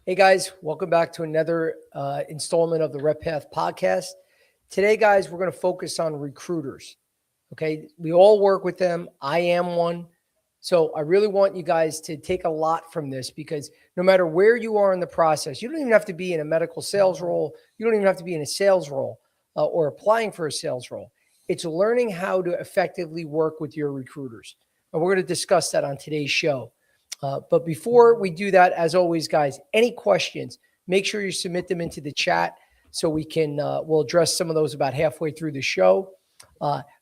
Hey guys, welcome back to another installment of the RepPath podcast. Today, guys, we're going to focus on recruiters. Okay, we all work with them. I am one. So I really want you guys to take a lot from this because no matter where you are in the process, you don't even have to be in a medical sales role. You don't even have to be in a sales role or applying for a sales role. It's learning how to effectively work with your recruiters. And we're going to discuss that on today's show. But before we do that, as always, guys, any questions, make sure you submit them into the chat so we'll address some of those about halfway through the show.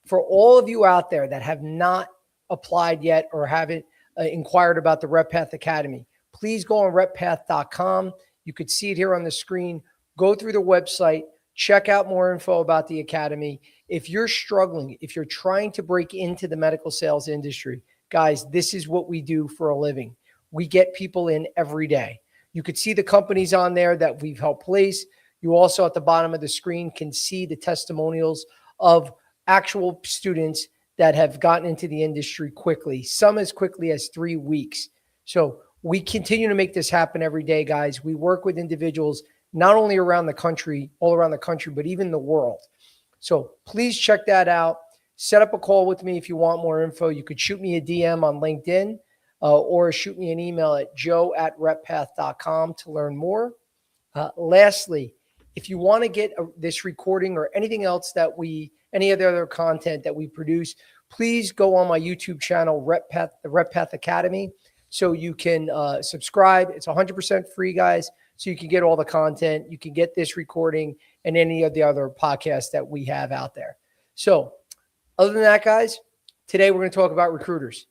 For all of you out there that have not applied yet or haven't inquired about the RepPath Academy, please go on RepPath.com. You could see it here on the screen. Go through the website, check out more info about the Academy. If you're struggling, if you're trying to break into the medical sales industry, guys, this is what we do for a living. We get people in every day. You could see the companies on there that we've helped place. You also at the bottom of the screen can see the testimonials of actual students that have gotten into the industry quickly, some as quickly as 3 weeks. So we continue to make this happen every day, guys. We work with individuals not only around the country, all around the country, but even the world. So please check that out. Set up a call with me if you want more info. You could shoot me a DM on LinkedIn or shoot me an email at joe@reppath.com to learn more. Lastly, if you want to get this recording or anything else any of the other content that we produce, please go on my YouTube channel, RepPath, the RepPath Academy, so you can subscribe. It's 100% free, guys, so you can get all the content. You can get this recording and any of the other podcasts that we have out there. So other than that, guys, today we're going to talk about recruiters.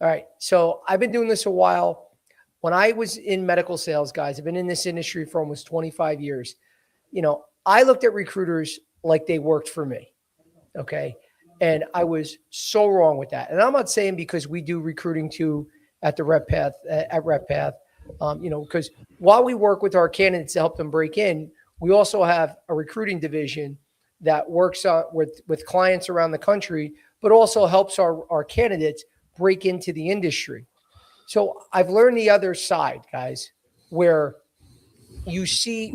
All right. So I've been doing this a while. When I was in medical sales, guys, I've been in this industry for almost 25 years. I looked at recruiters like they worked for me. Okay. And I was so wrong with that. And I'm not saying because we do recruiting too at the RepPath, because while we work with our candidates to help them break in, we also have a recruiting division that works with clients around the country, but also helps our candidates break into the industry. So I've learned the other side, guys, where you see,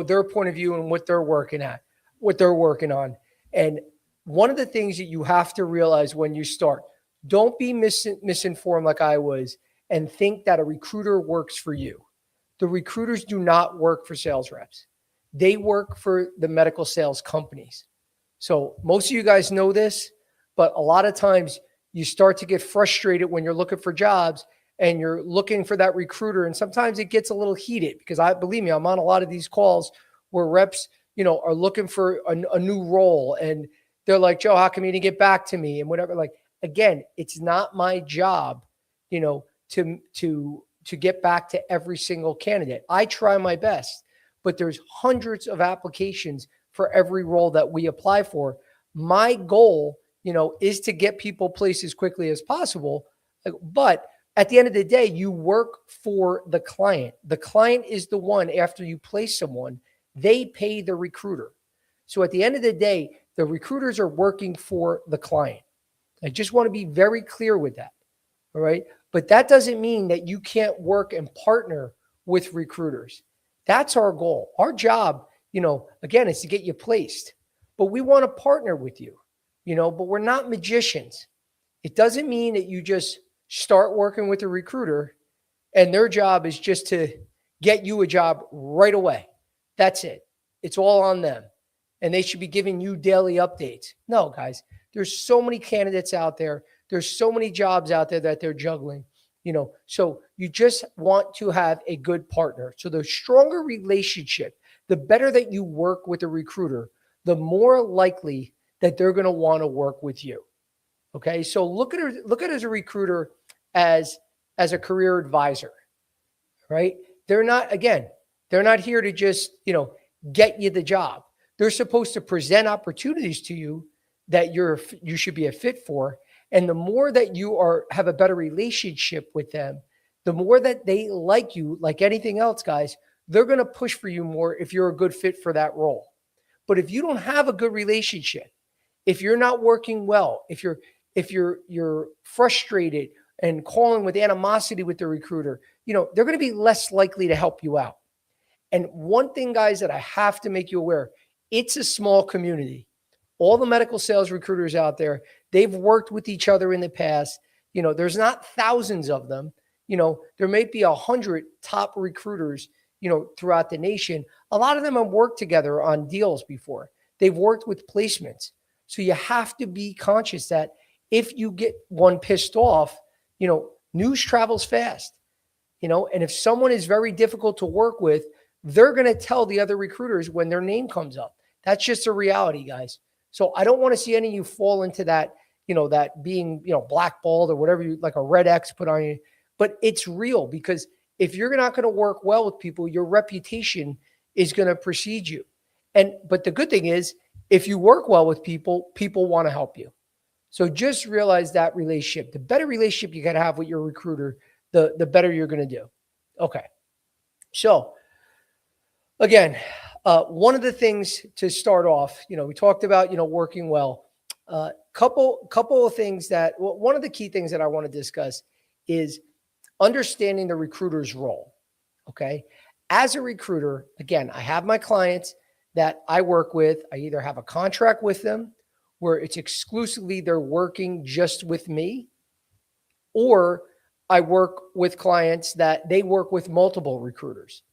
their point of view and what they're working on. And one of the things that you have to realize when you start, don't be misinformed like I was and think that a recruiter works for you. The recruiters do not work for sales reps. They work for the medical sales companies. So most of you guys know this, but a lot of times you start to get frustrated when you're looking for jobs and you're looking for that recruiter. And sometimes it gets a little heated because believe me, I'm on a lot of these calls where reps, are looking for a new role. And they're like, Joe, how come you didn't get back to me? And whatever. Like, again, it's not my job, to get back to every single candidate. I try my best. But there's hundreds of applications for every role that we apply for. My goal, is to get people placed as quickly as possible. But at the end of the day, you work for the client. The client is the one, after you place someone, they pay the recruiter. So at the end of the day, the recruiters are working for the client. I just want to be very clear with that. All right. But that doesn't mean that you can't work and partner with recruiters. That's our goal. Our job, again, is to get you placed, but we want to partner with you, but we're not magicians. It doesn't mean that you just start working with a recruiter and their job is just to get you a job right away. That's it. It's all on them. And they should be giving you daily updates. No, guys, there's so many candidates out there. There's so many jobs out there that they're juggling. So you just want to have a good partner. So the stronger relationship, the better that you work with a recruiter, the more likely that they're going to want to work with you. Okay. So look at it as a recruiter as a career advisor, right? They're not here to just, get you the job. They're supposed to present opportunities to you that you should be a fit for. And the more that you have a better relationship with them, the more that they like you, like anything else, guys, they're going to push for you more if you're a good fit for that role. But if you don't have a good relationship, if you're not working well, if you're frustrated, and calling with animosity with the recruiter, they're going to be less likely to help you out. And one thing, guys, that I have to make you aware, it's a small community. All the medical sales recruiters out there, they've worked with each other in the past. There's not thousands of them. There may be 100 top recruiters, throughout the nation. A lot of them have worked together on deals before. They've worked with placements. So you have to be conscious that if you get one pissed off, news travels fast, and if someone is very difficult to work with, they're going to tell the other recruiters when their name comes up. That's just a reality, guys. So I don't want to see any of you fall into that, that being, blackballed or whatever, like a red X put on you. But it's real, because if you're not going to work well with people, your reputation is going to precede you. But the good thing is, if you work well with people, people want to help you. So just realize that relationship. The better relationship you got to have with your recruiter, the better you're going to do. Okay. So again, one of the things to start off, we talked about, working well. Couple of things one of the key things that I want to discuss is understanding the recruiter's role. Okay. As a recruiter, again, I have my clients that I work with. I either have a contract with them where it's exclusively they're working just with me, or I work with clients that they work with multiple recruiters.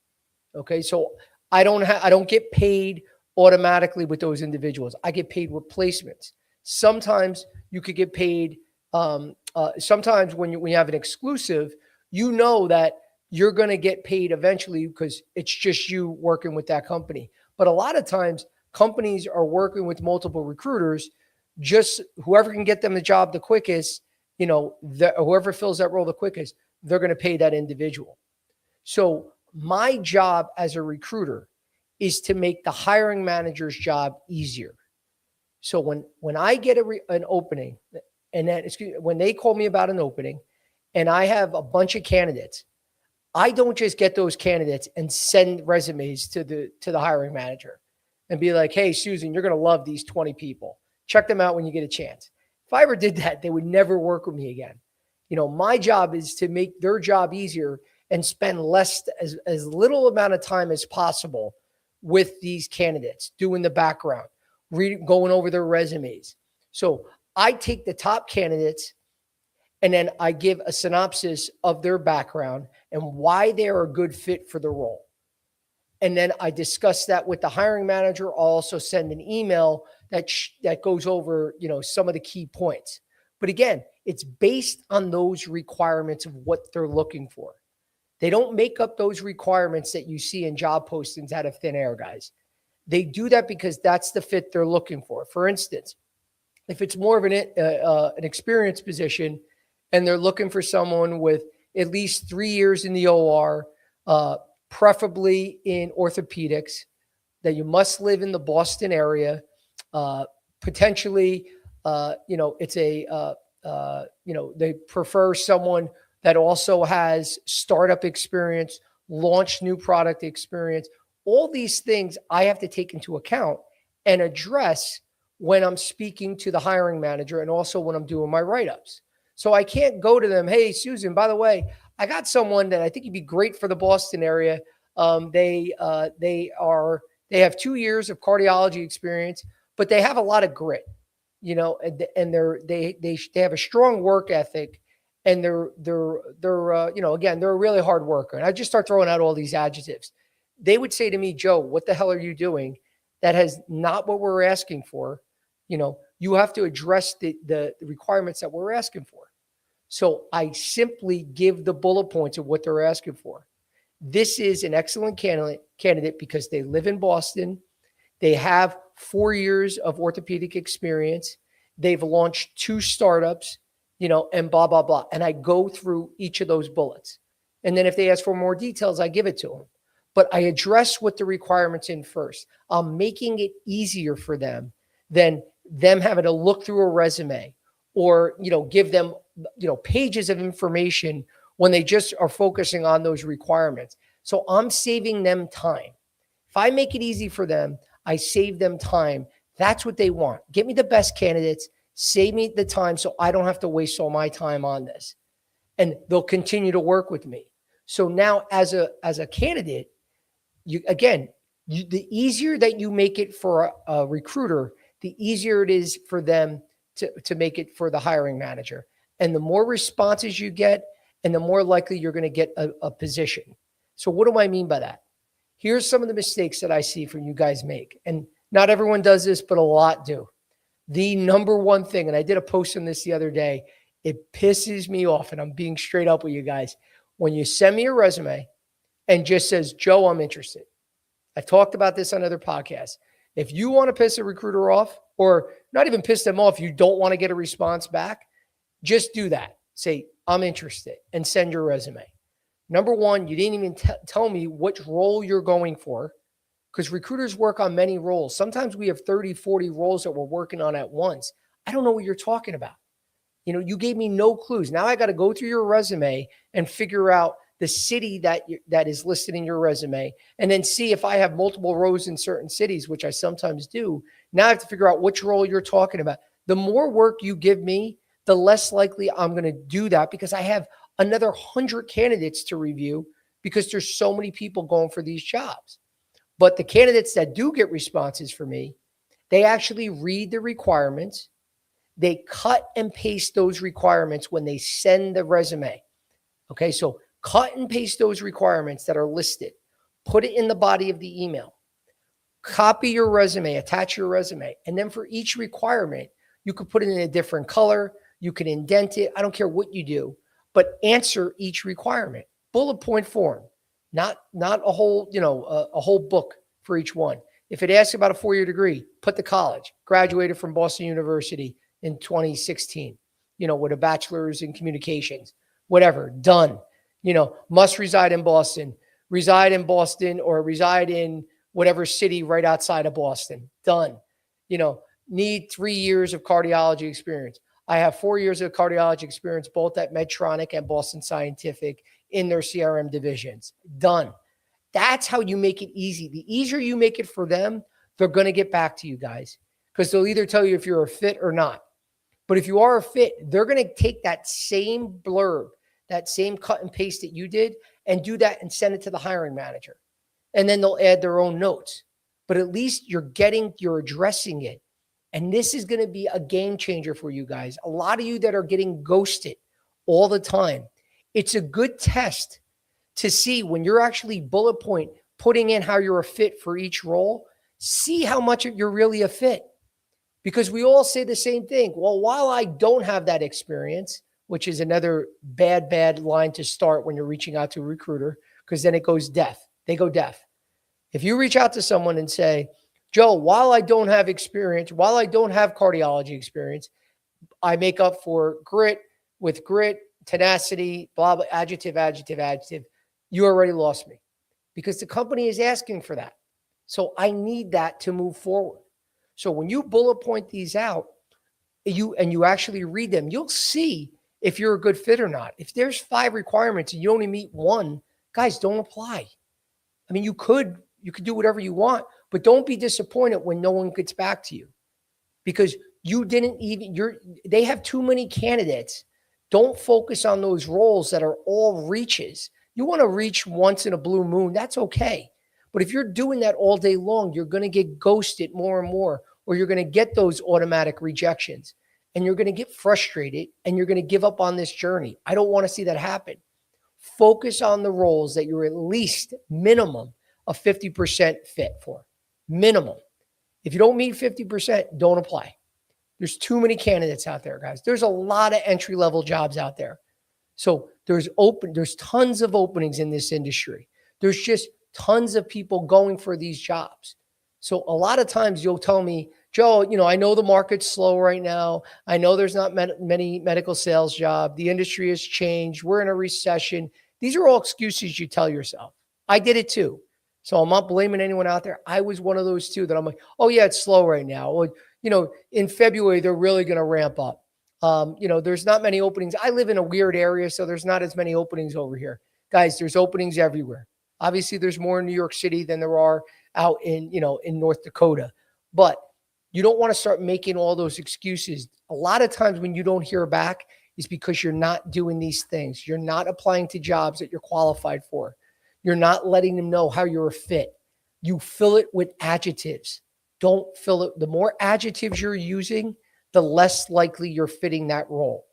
Okay. So I don't get paid automatically with those individuals. I get paid with placements. Sometimes you could get paid. Sometimes when you have an exclusive, that you're going to get paid eventually because it's just you working with that company. But a lot of times companies are working with multiple recruiters, just whoever can get them the job the quickest, whoever fills that role the quickest, they're going to pay that individual. So my job as a recruiter is to make the hiring manager's job easier. So when I get an opening, and then when they call me about an opening and I have a bunch of candidates, I don't just get those candidates and send resumes to the hiring manager and be like, hey, Susan, you're going to love these 20 people. Check them out when you get a chance. If I ever did that, they would never work with me again. My job is to make their job easier and spend as little amount of time as possible with these candidates, doing the background, going over their resumes. So I take the top candidates and then I give a synopsis of their background and why they are a good fit for the role. And then I discuss that with the hiring manager. I'll also send an email that goes over, some of the key points. But again, it's based on those requirements of what they're looking for. They don't make up those requirements that you see in job postings out of thin air, guys. They do that because that's the fit they're looking for. For instance, if it's more of an experienced position and they're looking for someone with at least 3 years in the OR, preferably in orthopedics, that you must live in the Boston area, potentially, they prefer someone that also has startup experience, launch new product experience. All these things I have to take into account and address when I'm speaking to the hiring manager and also when I'm doing my write-ups. So I can't go to them, hey, Susan, by the way, I got someone that I think you'd be great for the Boston area. They have 2 years of cardiology experience, but they have a lot of grit, and they have a strong work ethic, and they're a really hard worker. And I just start throwing out all these adjectives. They would say to me, Joe, what the hell are you doing? That has not what we're asking for. You have to address the requirements that we're asking for. So I simply give the bullet points of what they're asking for. This is an excellent candidate because they live in Boston. They have 4 years of orthopedic experience. They've launched 2 startups, and blah, blah, blah. And I go through each of those bullets. And then if they ask for more details, I give it to them. But I address what the requirements in first. I'm making it easier for them than them having to look through a resume or, give them, pages of information when they just are focusing on those requirements. So I'm saving them time. If I make it easy for them, I save them time. That's what they want. Get me the best candidates, save me the time so I don't have to waste all my time on this. and they'll continue to work with me. So now as a candidate, the easier that you make it for a recruiter, the easier it is for them to make it for the hiring manager. And the more responses you get, and the more likely you're going to get a position. So what do I mean by that? Here's some of the mistakes that I see from you guys make. And not everyone does this, but a lot do. The number one thing, and I did a post on this the other day, it pisses me off, and I'm being straight up with you guys. When you send me a resume and just says, Joe, I'm interested. I've talked about this on other podcasts. If you want to piss a recruiter off, or not even piss them off, you don't want to get a response back, just do that. Say, I'm interested, and send your resume. Number one, you didn't even tell me which role you're going for, because recruiters work on many roles. Sometimes we have 30, 40 roles that we're working on at once. I don't know what you're talking about. You gave me no clues. Now I got to go through your resume and figure out the city that is listed in your resume, and then see if I have multiple roles in certain cities, which I sometimes do. Now I have to figure out which role you're talking about. The more work you give me, the less likely I'm going to do that, because I have another 100 candidates to review, because there's so many people going for these jobs. But the candidates that do get responses for me, they actually read the requirements. They cut and paste those requirements when they send the resume. Okay, so cut and paste those requirements that are listed. Put it in the body of the email. Copy your resume, attach your resume. And then for each requirement, you could put it in a different color. You can indent it. I don't care what you do, but answer each requirement. Bullet point form, not a whole, a whole book for each one. If it asks about a 4-year degree, put the college. Graduated from Boston University in 2016, with a bachelor's in communications, whatever, done. Must reside in Boston, or reside in whatever city right outside of Boston, done. Need 3 years of cardiology experience. I have 4 years of cardiology experience, both at Medtronic and Boston Scientific in their CRM divisions, done. That's how you make it easy. The easier you make it for them, they're going to get back to you guys, because they'll either tell you if you're a fit or not. But if you are a fit, they're going to take that same blurb, that same cut and paste that you did, and do that and send it to the hiring manager. And then they'll add their own notes. But at least you're addressing it. And this is going to be a game changer for you guys. A lot of you that are getting ghosted all the time, it's a good test to see when you're actually bullet point putting in how you're a fit for each role. See how much you're really a fit. Because we all say the same thing. Well, while I don't have that experience, which is another bad line to start when you're reaching out to a recruiter, because then it goes deaf. They go deaf. If you reach out to someone and say, Joe, while I don't have experience, while I don't have cardiology experience, I make up for with grit, tenacity, blah, blah, adjective. You already lost me, because the company is asking for that. So I need that to move forward. So when you bullet point these out, you actually read them, you'll see if you're a good fit or not. If there's 5 requirements and you only meet 1, guys, don't apply. I mean, you could do whatever you want, but don't be disappointed when no one gets back to you, because they have too many candidates. Don't focus on those roles that are all reaches. You want to reach once in a blue moon, that's okay. But if you're doing that all day long, you're going to get ghosted more and more, or you're going to get those automatic rejections, and you're going to get frustrated, and you're going to give up on this journey. I don't want to see that happen. Focus on the roles that you're at least minimum of 50% fit for. Minimum. If you don't meet 50%, don't apply. There's too many candidates out there, guys. There's a lot of entry-level jobs out there. So there's tons of openings in this industry. There's just tons of people going for these jobs. So a lot of times you'll tell me, Joe, I know the market's slow right now. I know there's not many medical sales jobs. The industry has changed. We're in a recession. These are all excuses you tell yourself. I did it too. So I'm not blaming anyone out there. I was one of those too, that I'm like, oh yeah, it's slow right now. Or, in February, they're really going to ramp up. There's not many openings. I live in a weird area, so there's not as many openings over here. Guys, there's openings everywhere. Obviously, there's more in New York City than there are out in North Dakota. But you don't want to start making all those excuses. A lot of times when you don't hear back, is because you're not doing these things. You're not applying to jobs that you're qualified for. You're not letting them know how you're a fit. You fill it with adjectives. Don't fill it. The more adjectives you're using, the less likely you're fitting that role.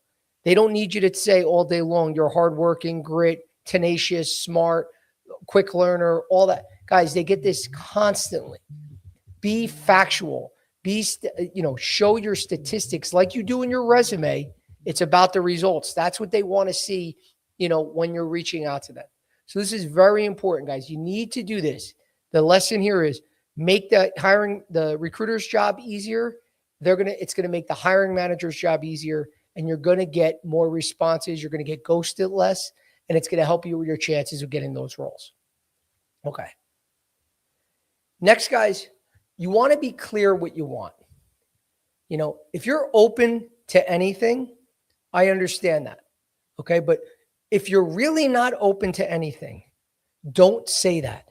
They don't need you to say all day long, you're hardworking, grit, tenacious, smart, quick learner, all that. Guys, they get this constantly. Be factual. Show your statistics like you do in your resume. It's about the results. That's what they want to see, when you're reaching out to them. So this is very important, guys. You need to do this. The lesson here is make the recruiter's job easier. It's going to make the hiring manager's job easier, and you're going to get more responses. You're going to get ghosted less, and it's going to help you with your chances of getting those roles. Okay. Next, guys, you want to be clear what you want. If you're open to anything, I understand that. Okay. But if you're really not open to anything, don't say that.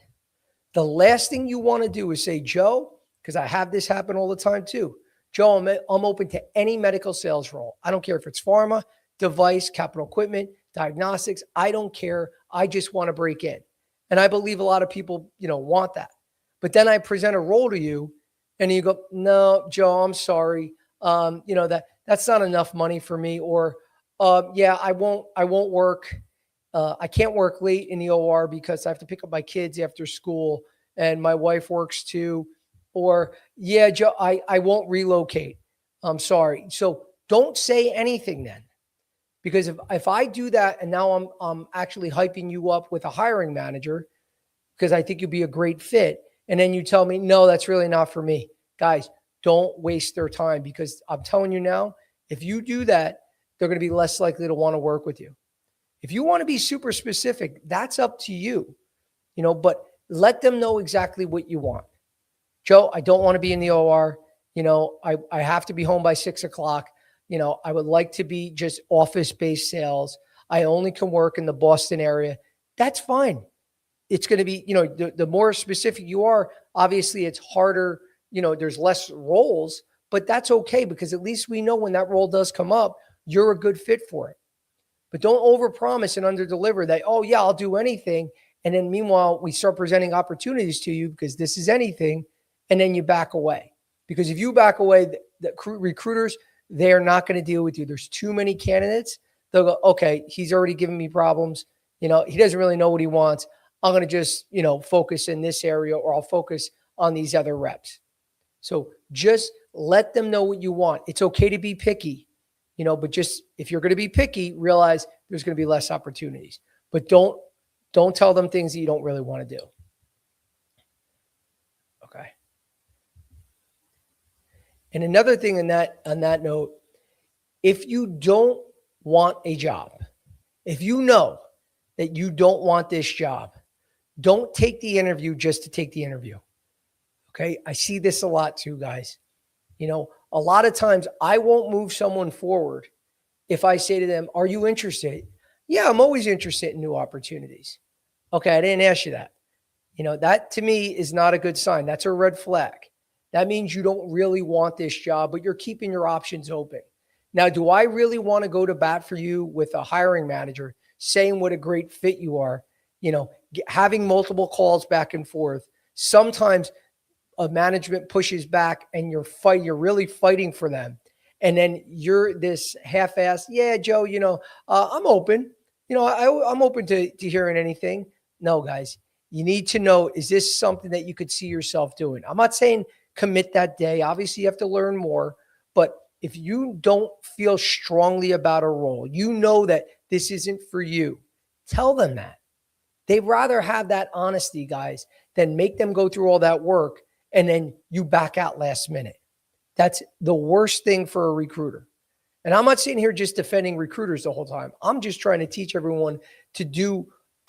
The last thing you want to do is say, Joe, because I have this happen all the time too. Joe, I'm open to any medical sales role. I don't care if it's pharma, device, capital equipment, diagnostics. I don't care. I just want to break in. And I believe a lot of people, want that. But then I present a role to you and you go, no, Joe, I'm sorry. That's not enough money for me. Or, I won't work. I can't work late in the OR because I have to pick up my kids after school and my wife works too. Or, yeah, Joe, I won't relocate. I'm sorry. So don't say anything then. Because if I do that and now I'm actually hyping you up with a hiring manager because I think you'd be a great fit, and then you tell me, no, that's really not for me. Guys, don't waste their time, because I'm telling you now, if you do that, they're going to be less likely to want to work with you. If you want to be super specific, that's up to you, but let them know exactly what you want. Joe, I don't want to be in the OR. I have to be home by 6:00. I would like to be just office-based sales. I only can work in the Boston area. That's fine. It's going to be, the more specific you are, obviously it's harder, there's less roles, but that's okay, because at least we know when that role does come up, you're a good fit for it. But don't overpromise and underdeliver that, oh yeah, I'll do anything. And then meanwhile, we start presenting opportunities to you because this is anything. And then you back away, because if you back away, the recruiters, they're not going to deal with you. There's too many candidates. They'll go, okay, he's already given me problems. He doesn't really know what he wants. I'm going to just, focus in this area, or I'll focus on these other reps. So just let them know what you want. It's okay to be picky, but just, if you're going to be picky, realize there's going to be less opportunities, but don't tell them things that you don't really want to do. Okay. And another thing on that note, if you don't want a job, if you know that you don't want this job, don't take the interview just to take the interview. Okay. I see this a lot too, guys. A lot of times I won't move someone forward if I say to them, are you interested? Yeah, I'm always interested in new opportunities. Okay. I didn't ask you that. That to me is not a good sign. That's a red flag. That means you don't really want this job, but you're keeping your options open. Now, do I really want to go to bat for you with a hiring manager saying what a great fit you are? Having multiple calls back and forth. Sometimes a management pushes back and you're really fighting for them. And then you're this half-assed, yeah, Joe, I'm open. I'm open to hearing anything. No, guys, you need to know, is this something that you could see yourself doing? I'm not saying commit that day. Obviously, you have to learn more. But if you don't feel strongly about a role, that this isn't for you, tell them that. They'd rather have that honesty, guys, than make them go through all that work and then you back out last minute. That's the worst thing for a recruiter. And I'm not sitting here just defending recruiters the whole time. I'm just trying to teach everyone to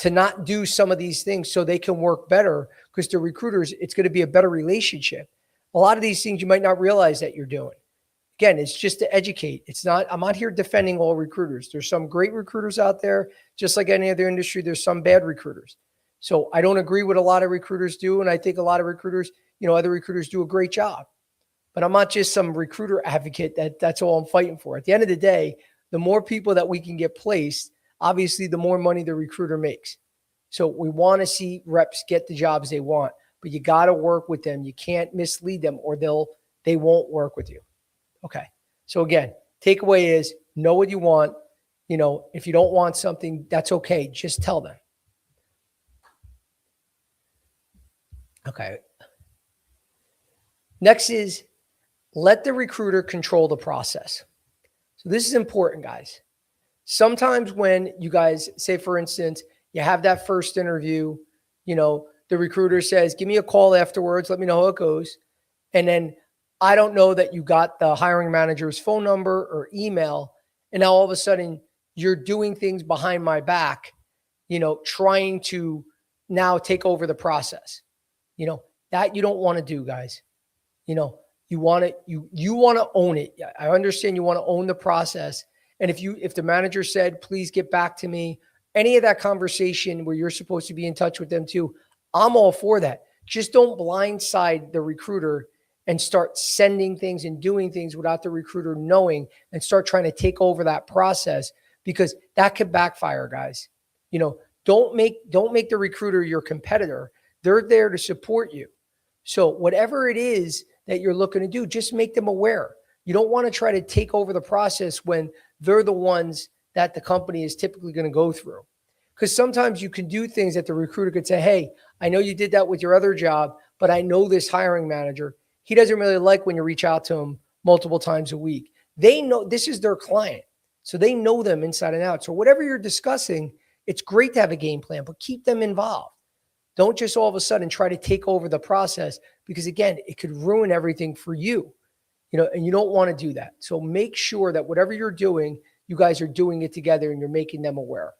not do some of these things so they can work better, because to recruiters, it's going to be a better relationship. A lot of these things you might not realize that you're doing. Again, it's just to educate. I'm not here defending all recruiters. There's some great recruiters out there. Just like any other industry, there's some bad recruiters. So I don't agree with a lot of recruiters do. And I think a lot of recruiters, other recruiters do a great job. But I'm not just some recruiter advocate that's all I'm fighting for. At the end of the day, the more people that we can get placed, obviously the more money the recruiter makes. So we want to see reps get the jobs they want, but you got to work with them. You can't mislead them or they won't work with you. Okay. So again, takeaway is know what you want. If you don't want something, that's okay. Just tell them. Okay. Next is let the recruiter control the process. So this is important, guys. Sometimes when you guys say, for instance, you have that first interview, the recruiter says, give me a call afterwards. Let me know how it goes. And then I don't know that you got the hiring manager's phone number or email. And now all of a sudden you're doing things behind my back, trying to now take over the process. That you don't want to do, guys. You want to own it. I understand you want to own the process. And if the manager said, please get back to me, any of that conversation where you're supposed to be in touch with them too, I'm all for that. Just don't blindside the recruiter and start sending things and doing things without the recruiter knowing and start trying to take over that process, because that could backfire, guys. Don't make the recruiter your competitor. They're there to support you. So whatever it is that you're looking to do, just make them aware. You don't want to try to take over the process when they're the ones that the company is typically going to go through. Because sometimes you can do things that the recruiter could say, hey, I know you did that with your other job, but I know this hiring manager. He doesn't really like when you reach out to him multiple times a week. They know this is their client. So they know them inside and out. So whatever you're discussing, it's great to have a game plan, but keep them involved. Don't just all of a sudden try to take over the process, because again, it could ruin everything for you, and you don't want to do that. So make sure that whatever you're doing, you guys are doing it together and you're making them aware.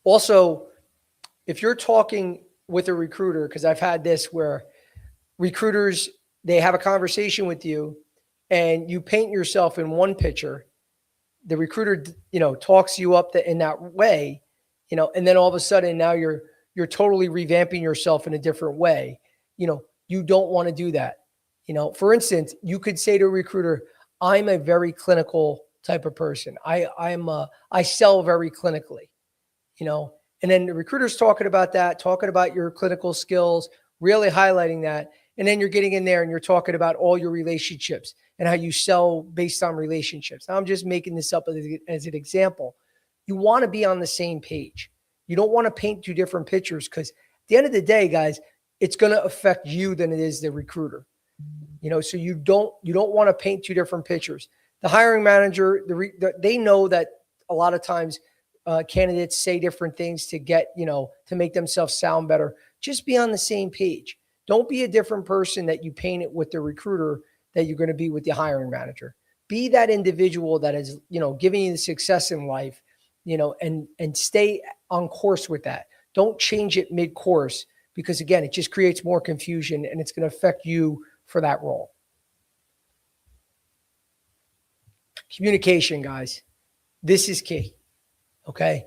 Also, if you're talking with a recruiter, because I've had this where recruiters, they have a conversation with you and you paint yourself in one picture. The recruiter, talks you up in that way, and then all of a sudden now you're totally revamping yourself in a different way. You don't want to do that. For instance, you could say to a recruiter, I'm a very clinical type of person. I sell very clinically, and then the recruiter's talking about your clinical skills, really highlighting that. And then you're getting in there and you're talking about all your relationships and how you sell based on relationships. Now, I'm just making this up as an example. You want to be on the same page. You don't want to paint two different pictures, because at the end of the day, guys, it's going to affect you than it is the recruiter. So you don't want to paint two different pictures. The hiring manager, they know that a lot of times candidates say different things to get, to make themselves sound better. Just be on the same page. Don't be a different person that you paint it with the recruiter that you're going to be with the hiring manager. Be that individual that is, giving you the success in life, and stay on course with that. Don't change it mid-course, because again, it just creates more confusion and it's going to affect you for that role. Communication, guys. This is key. Okay.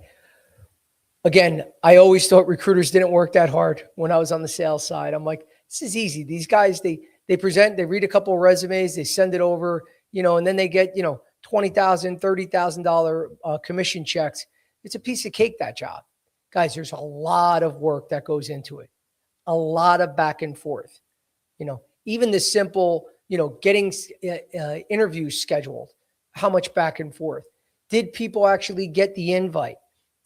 Again, I always thought recruiters didn't work that hard when I was on the sales side. I'm like, this is easy. These guys, they present, they read a couple of resumes, they send it over, and then they get, $20,000, $30,000 commission checks. It's a piece of cake, that job. Guys, there's a lot of work that goes into it. A lot of back and forth. Even the simple, getting interviews scheduled. How much back and forth? Did people actually get the invite?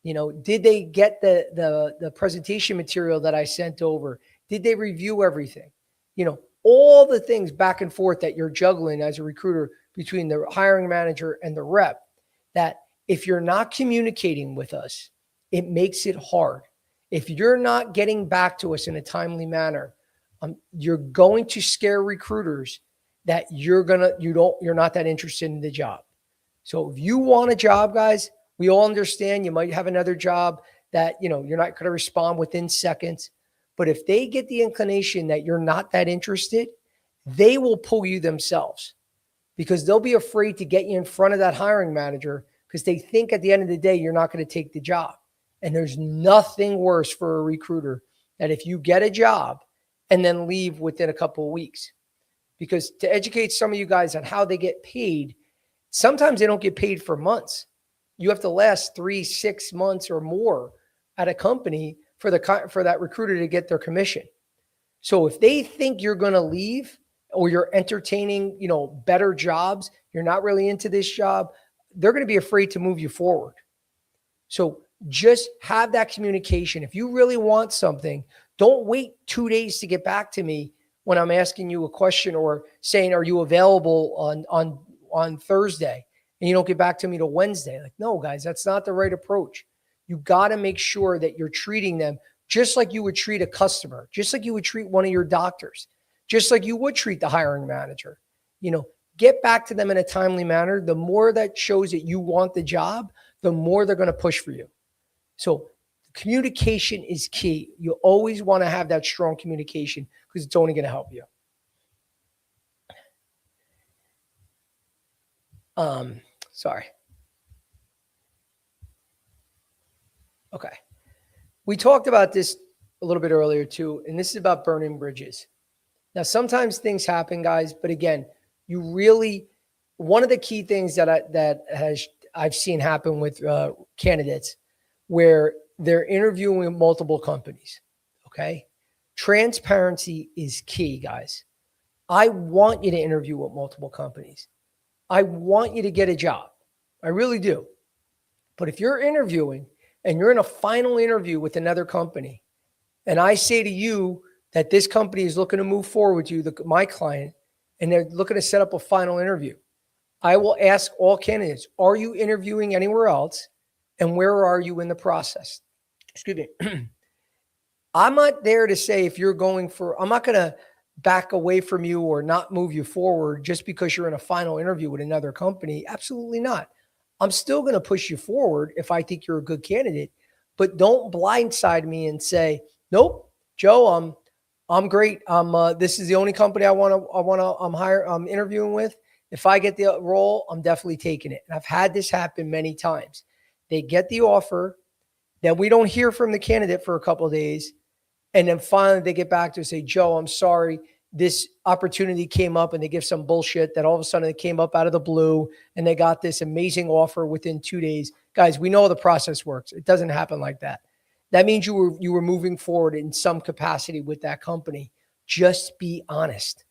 Did they get the presentation material that I sent over? Did they review everything? All the things back and forth that you're juggling as a recruiter between the hiring manager and the rep, that if you're not communicating with us, it makes it hard. If you're not getting back to us in a timely manner, you're going to scare recruiters that you're not that interested in the job. So if you want a job, guys, we all understand you might have another job that, you're not going to respond within seconds. But if they get the inclination that you're not that interested, they will pull you themselves, because they'll be afraid to get you in front of that hiring manager, because they think at the end of the day, you're not going to take the job. And there's nothing worse for a recruiter that if you get a job and then leave within a couple of weeks. because to educate some of you guys on how they get paid, sometimes they don't get paid for months. You have to last 3-6 months or more at a company for that recruiter to get their commission. So if they think you're going to leave or you're entertaining, better jobs, you're not really into this job, they're going to be afraid to move you forward. So just have that communication. If you really want something, don't wait 2 days to get back to me when I'm asking you a question or saying, are you available on Thursday? And you don't get back to me till Wednesday. Like, no, guys, that's not the right approach. You got to make sure that you're treating them just like you would treat a customer, just like you would treat one of your doctors, just like you would treat the hiring manager. Get back to them in a timely manner. The more that shows that you want the job, the more they're going to push for you. So communication is key. You always want to have that strong communication because it's only going to help you. Sorry. Okay. We talked about this a little bit earlier too, and this is about burning bridges. Now, sometimes things happen, guys, but again, one of the key things that I've seen happen with candidates where they're interviewing with multiple companies. Okay. Transparency is key, guys. I want you to interview with multiple companies. I want you to get a job. I really do. But if you're interviewing and you're in a final interview with another company, and I say to you that this company is looking to move forward with you, my client, and they're looking to set up a final interview, I will ask all candidates, are you interviewing anywhere else? And where are you in the process? Excuse me. I'm not there to say I'm not going to back away from you or not move you forward just because you're in a final interview with another company. Absolutely not. I'm still going to push you forward if I think you're a good candidate, but don't blindside me and say, nope, Joe, I'm great. This is the only company I'm interviewing with. If I get the role, I'm definitely taking it. And I've had this happen many times. They get the offer, then we don't hear from the candidate for a couple of days. And then finally they get back to say, Joe, I'm sorry. This opportunity came up, and they give some bullshit that all of a sudden it came up out of the blue and they got this amazing offer within 2 days. Guys, we know how the process works. It doesn't happen like that. That means you were moving forward in some capacity with that company. Just be honest.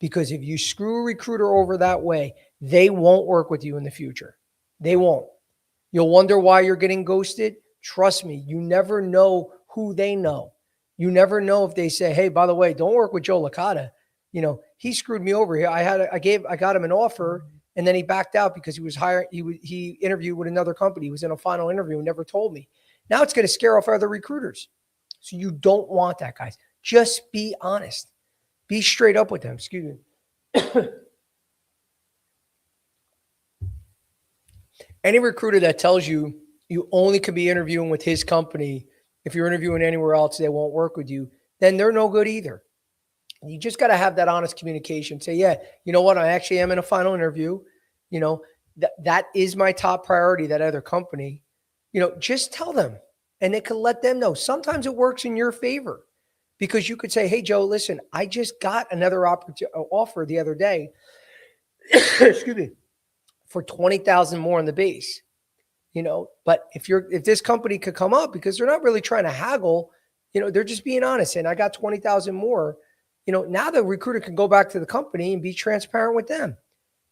Because if you screw a recruiter over that way, they won't work with you in the future. They won't. You'll wonder why you're getting ghosted. Trust me, you never know who they know. You never know if they say, hey, by the way, don't work with Joe Licata. He screwed me over here. I got him an offer, and then he backed out because he was hired. He interviewed with another company. He was in a final interview and never told me. Now it's going to scare off other recruiters. So you don't want that, guys. Just be honest. Be straight up with them. Excuse me. Any recruiter that tells you only could be interviewing with his company, if you're interviewing anywhere else, they won't work with you, then they're no good either. You just got to have that honest communication. Say, yeah, you know what? I actually am in a final interview. That is my top priority, that other company. Just tell them, and it can let them know. Sometimes it works in your favor because you could say, hey, Joe, listen, I just got another offer the other day, excuse me, for $20,000 more on the base. But if this company could come up, because they're not really trying to haggle, they're just being honest. And I got 20,000 more, now the recruiter can go back to the company and be transparent with them.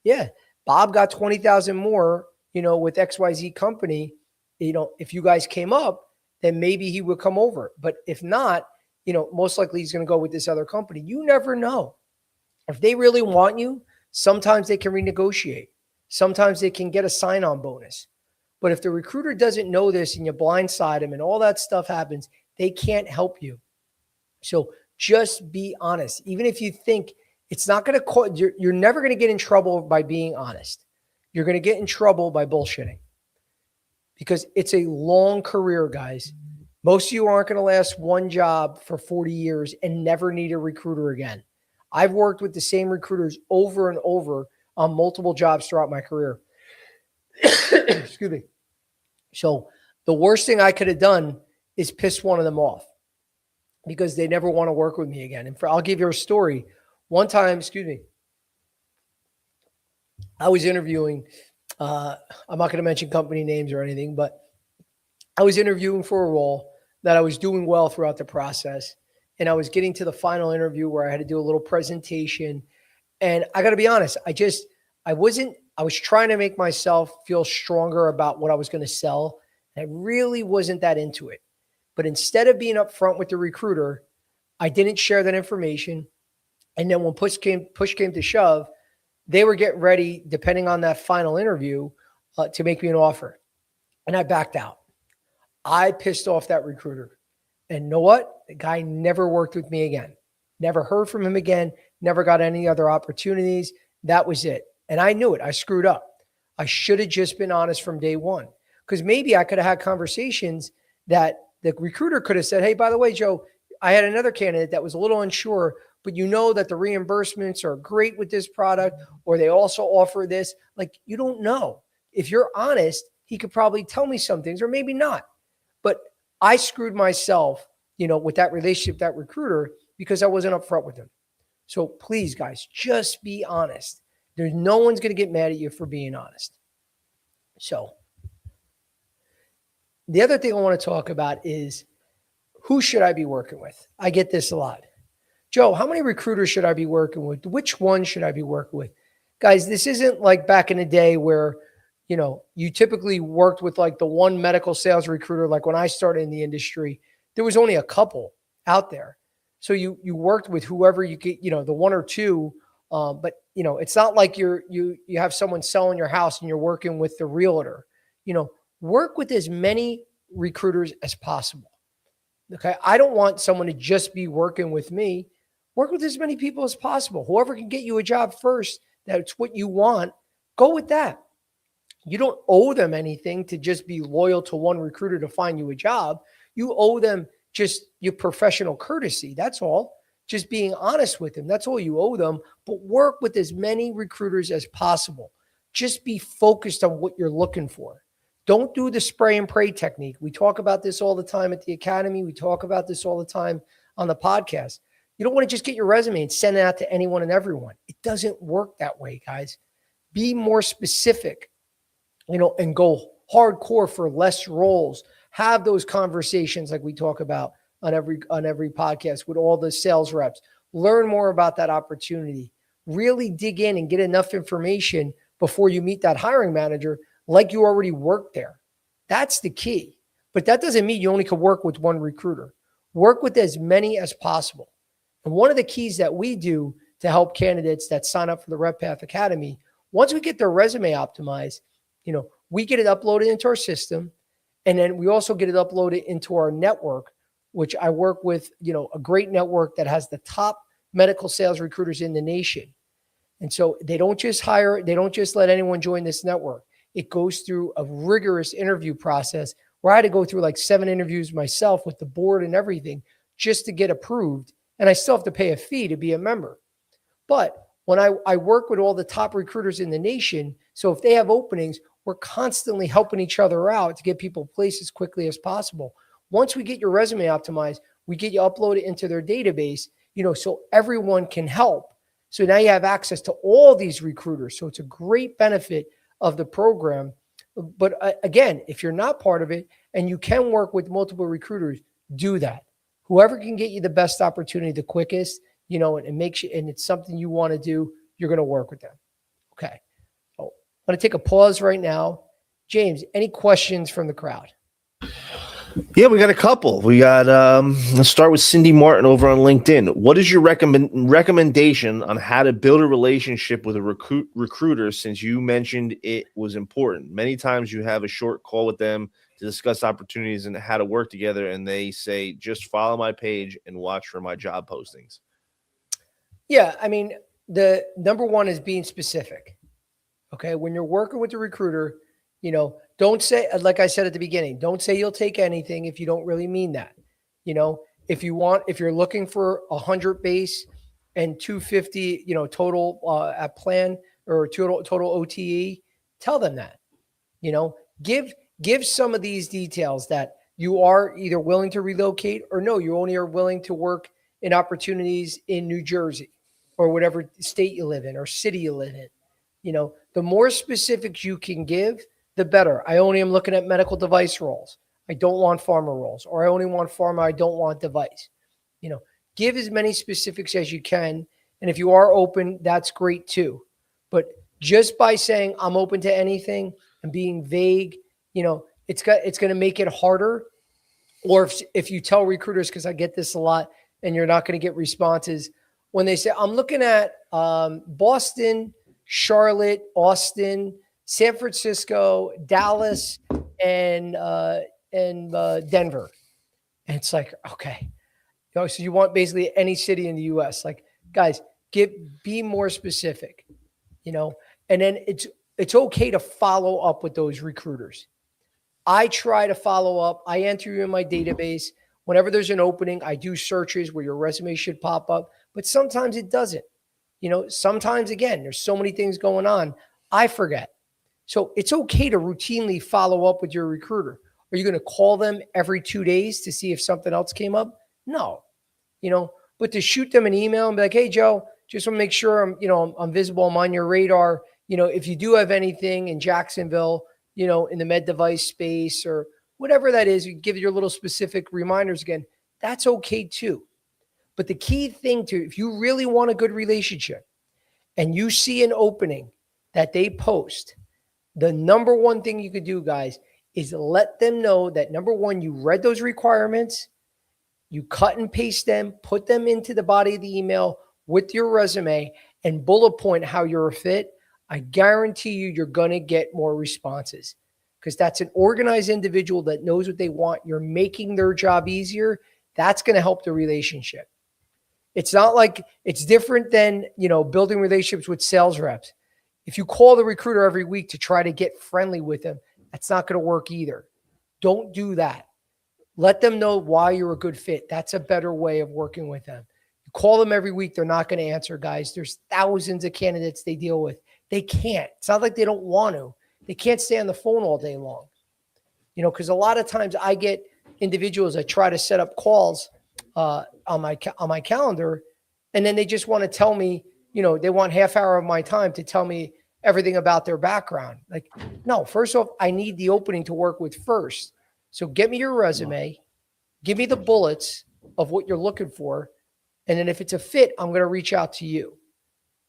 Yeah. Bob got 20,000 more, with XYZ company. If you guys came up, then maybe he would come over. But if not, most likely he's going to go with this other company. You never know. If they really want you, sometimes they can renegotiate. Sometimes they can get a sign-on bonus. But if the recruiter doesn't know this and you blindside them and all that stuff happens, they can't help you. So just be honest. Even if you think it's not going to, you're never going to get in trouble by being honest. You're going to get in trouble by bullshitting because it's a long career, guys. Most of you aren't going to last one job for 40 years and never need a recruiter again. I've worked with the same recruiters over and over on multiple jobs throughout my career. Excuse me. So the worst thing I could have done is piss one of them off because they never want to work with me again. And I'll give you a story. One time, excuse me, I was interviewing, uh, I'm not going to mention company names or anything, but I was interviewing for a role that I was doing well throughout the process. And I was getting to the final interview where I had to do a little presentation. And I got to be honest, I was trying to make myself feel stronger about what I was going to sell. And I really wasn't that into it. But instead of being upfront with the recruiter, I didn't share that information. And then when push came to shove, they were getting ready, depending on that final interview, to make me an offer. And I backed out. I pissed off that recruiter. And you know what? The guy never worked with me again. Never heard from him again. Never got any other opportunities. That was it. And I knew it. I screwed up. I should have just been honest from day one. Because maybe I could have had conversations that the recruiter could have said, hey, by the way, Joe, I had another candidate that was a little unsure, but you know that the reimbursements are great with this product, or they also offer this. Like, you don't know. If you're honest, he could probably tell me some things, or maybe not. But I screwed myself, with that relationship, that recruiter, because I wasn't upfront with him. So please, guys, just be honest. There's no one's going to get mad at you for being honest. So the other thing I want to talk about is, who should I be working with? I get this a lot. Joe, how many recruiters should I be working with? Which one should I be working with? Guys, this isn't like back in the day where, you typically worked with like the one medical sales recruiter. Like when I started in the industry, there was only a couple out there. So you worked with whoever you get, the one or two. But it's not like you have someone selling your house and you're working with the realtor. Work with as many recruiters as possible. Okay. I don't want someone to just be working with me. Work with as many people as possible. Whoever can get you a job first, that's what you want. Go with that. You don't owe them anything to just be loyal to one recruiter to find you a job. You owe them just your professional courtesy. That's all. Just being honest with them. That's all you owe them. But work with as many recruiters as possible. Just be focused on what you're looking for. Don't do the spray and pray technique. We talk about this all the time at the academy. We talk about this all the time on the podcast. You don't want to just get your resume and send it out to anyone and everyone. It doesn't work that way, guys. Be more specific, and go hardcore for less roles. Have those conversations like we talk about on every podcast with all the sales reps. Learn more about that opportunity. Really dig in and get enough information before you meet that hiring manager, like you already worked there. That's the key. But that doesn't mean you only can work with one recruiter. Work with as many as possible. And one of the keys that we do to help candidates that sign up for the RepPath Academy, once we get their resume optimized, we get it uploaded into our system. And then we also get it uploaded into our network, which I work with, a great network that has the top medical sales recruiters in the nation. And so they don't just let anyone join this network. It goes through a rigorous interview process where I had to go through like 7 interviews myself with the board and everything just to get approved. And I still have to pay a fee to be a member. But when I work with all the top recruiters in the nation, so if they have openings, we're constantly helping each other out to get people placed as quickly as possible. Once we get your resume optimized, we get you uploaded into their database, so everyone can help. So now you have access to all these recruiters. So it's a great benefit of the program. But again, if you're not part of it and you can work with multiple recruiters, do that. Whoever can get you the best opportunity the quickest, and make sure, and it's something you want to do, you're going to work with them. Okay. So I'm going to take a pause right now. James, any questions from the crowd? Yeah, we got a couple. We got, let's start with Cindy Martin over on LinkedIn. What is your recommendation on how to build a relationship with a recruiter, since you mentioned it was important? Many times you have a short call with them to discuss opportunities and how to work together, and they say, just follow my page and watch for my job postings. Yeah, I mean, the number one is being specific. Okay, when you're working with the recruiter, don't say, like I said at the beginning, don't say you'll take anything if you don't really mean that. If you're looking for 100 base and 250, total at plan, or total OTE, tell them that. Give some of these details that you are either willing to relocate, or no, you only are willing to work in opportunities in New Jersey or whatever state you live in or city you live in. The more specifics you can give, the better. I only am looking at medical device roles. I don't want pharma roles, or I only want pharma. I don't want device. You know, give as many specifics as you can. And if you are open, that's great too. But just by saying I'm open to anything and being vague, it's going to make it harder. Or if you tell recruiters, because I get this a lot, and you're not going to get responses when they say, I'm looking at Boston, Charlotte, Austin, San Francisco, Dallas, and Denver. And it's like, okay. So you want basically any city in the US. Like, guys, be more specific, and then it's okay to follow up with those recruiters. I try to follow up. I enter you in my database. Whenever there's an opening, I do searches where your resume should pop up, but sometimes it doesn't. Sometimes, again, there's so many things going on, I forget. So it's okay to routinely follow up with your recruiter. Are you going to call them every 2 days to see if something else came up? No, but to shoot them an email and be like, hey, Joe, just want to make sure I'm visible. I'm on your radar. If you do have anything in Jacksonville, in the med device space or whatever that is, you give your little specific reminders again. That's okay too. But the key thing if you really want a good relationship and you see an opening that they post, the number one thing you could do, guys, is let them know that, number one, you read those requirements, you cut and paste them, put them into the body of the email with your resume, and bullet point how you're a fit. I guarantee you're going to get more responses, because that's an organized individual that knows what they want. You're making their job easier. That's going to help the relationship. It's not like it's different than, building relationships with sales reps. If you call the recruiter every week to try to get friendly with them, that's not going to work either. Don't do that. Let them know why you're a good fit. That's a better way of working with them. You call them every week, they're not going to answer, guys. There's thousands of candidates they deal with. They can't. It's not like they don't want to. They can't stay on the phone all day long. Because a lot of times I get individuals that try to set up calls on my calendar, and then they just want to tell me, they want half hour of my time to tell me everything about their background. Like, no, first off, I need the opening to work with first. So get me your resume, give me the bullets of what you're looking for, and then if it's a fit, I'm going to reach out to you.